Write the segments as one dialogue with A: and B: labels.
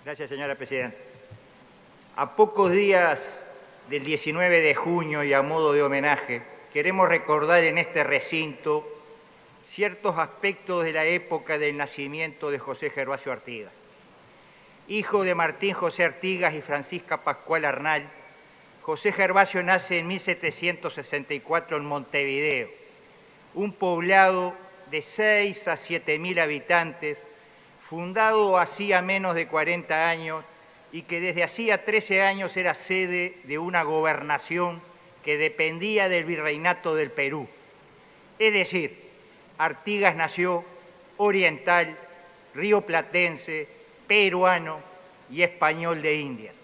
A: Gracias, señora presidenta. A pocos días del 19 de junio y a modo de homenaje, queremos recordar en este recinto ciertos aspectos de la época del nacimiento de José Gervasio Artigas. Hijo de Martín José Artigas y Francisca Pascual Arnal, José Gervasio nace en 1764 en Montevideo, un poblado de 6 a 7.000 habitantes, fundado hacía menos de 40 años y que desde hacía 13 años era sede de una gobernación que dependía del Virreinato del Perú. Es decir, Artigas nació oriental, rioplatense, peruano y español de Indias.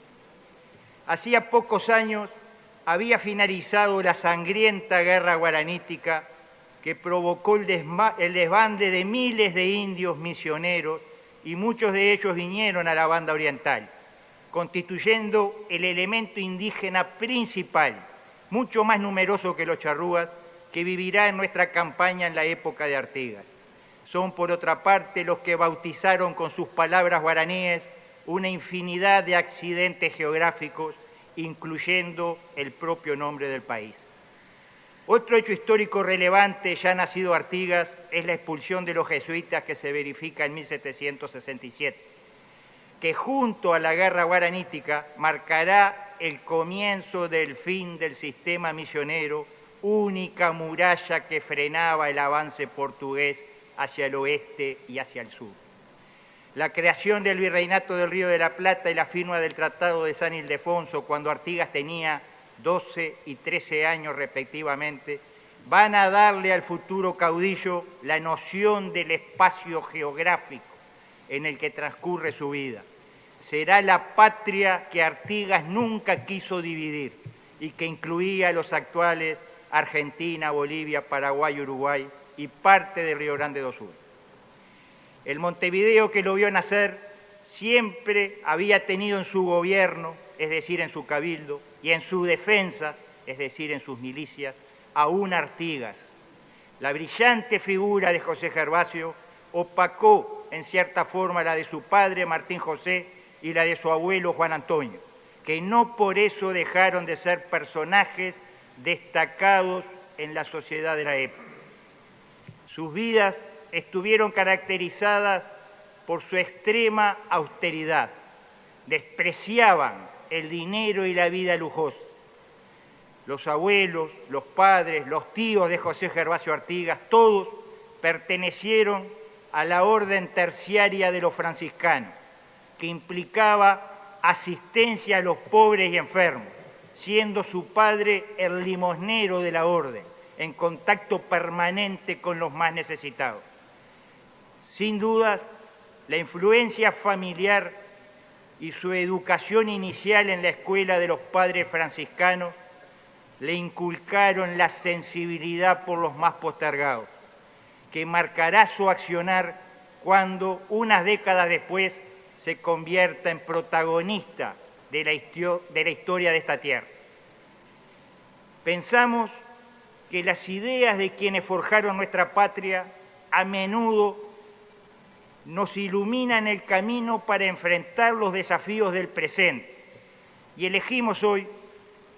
A: Hacía pocos años había finalizado la sangrienta guerra guaranítica que provocó el desbande de miles de indios misioneros y muchos de ellos vinieron a la banda oriental, constituyendo el elemento indígena principal, mucho más numeroso que los charrúas, que vivirá en nuestra campaña en la época de Artigas. Son, por otra parte, los que bautizaron con sus palabras guaraníes una infinidad de accidentes geográficos, incluyendo el propio nombre del país. Otro hecho histórico relevante, ya nacido Artigas, es la expulsión de los jesuitas que se verifica en 1767, que junto a la guerra guaranítica marcará el comienzo del fin del sistema misionero, única muralla que frenaba el avance portugués hacia el oeste y hacia el sur. La creación del Virreinato del Río de la Plata y la firma del Tratado de San Ildefonso, cuando Artigas tenía 12 y 13 años respectivamente, van a darle al futuro caudillo la noción del espacio geográfico en el que transcurre su vida. Será la patria que Artigas nunca quiso dividir y que incluía a los actuales Argentina, Bolivia, Paraguay, Uruguay y parte de Río Grande do Sul. El Montevideo que lo vio nacer siempre había tenido en su gobierno, es decir, en su cabildo, y en su defensa, es decir, en sus milicias, a un Artigas. La brillante figura de José Gervasio opacó en cierta forma la de su padre Martín José y la de su abuelo Juan Antonio, que no por eso dejaron de ser personajes destacados en la sociedad de la época. Sus vidas estuvieron caracterizadas por su extrema austeridad. Despreciaban el dinero y la vida lujosa. Los abuelos, los padres, los tíos de José Gervasio Artigas, todos pertenecieron a la orden terciaria de los franciscanos, que implicaba asistencia a los pobres y enfermos, siendo su padre el limosnero de la orden, en contacto permanente con los más necesitados. Sin duda, la influencia familiar y su educación inicial en la escuela de los padres franciscanos le inculcaron la sensibilidad por los más postergados, que marcará su accionar cuando, unas décadas después, se convierta en protagonista de la historia de esta tierra. Pensamos que las ideas de quienes forjaron nuestra patria a menudo nos iluminan el camino para enfrentar los desafíos del presente. Y elegimos hoy,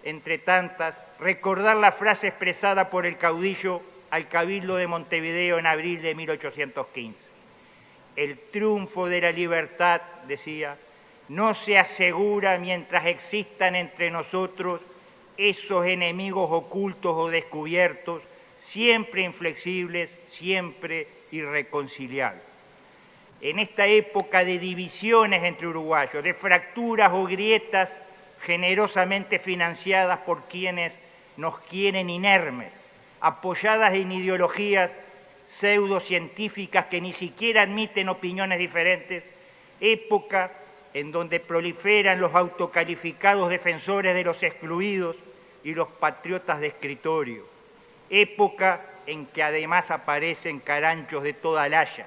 A: entre tantas, recordar la frase expresada por el caudillo al Cabildo de Montevideo en abril de 1815. El triunfo de la libertad, decía, no se asegura mientras existan entre nosotros esos enemigos ocultos o descubiertos, siempre inflexibles, siempre irreconciliables. En esta época de divisiones entre uruguayos, de fracturas o grietas generosamente financiadas por quienes nos quieren inermes, apoyadas en ideologías pseudocientíficas que ni siquiera admiten opiniones diferentes, época en donde proliferan los autocalificados defensores de los excluidos y los patriotas de escritorio, época en que además aparecen caranchos de toda laya.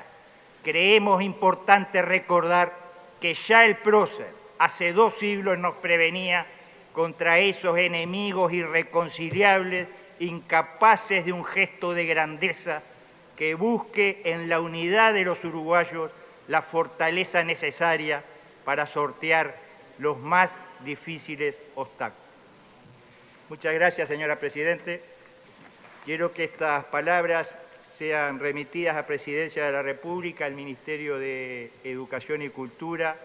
A: Creemos importante recordar que ya el prócer hace 2 siglos nos prevenía contra esos enemigos irreconciliables, incapaces de un gesto de grandeza que busque en la unidad de los uruguayos la fortaleza necesaria para sortear los más difíciles obstáculos. Muchas gracias, señora Presidente. Quiero que estas palabras sean remitidas a Presidencia de la República, al Ministerio de Educación y Cultura,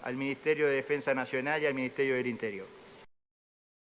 A: al Ministerio de Defensa Nacional y al Ministerio del Interior.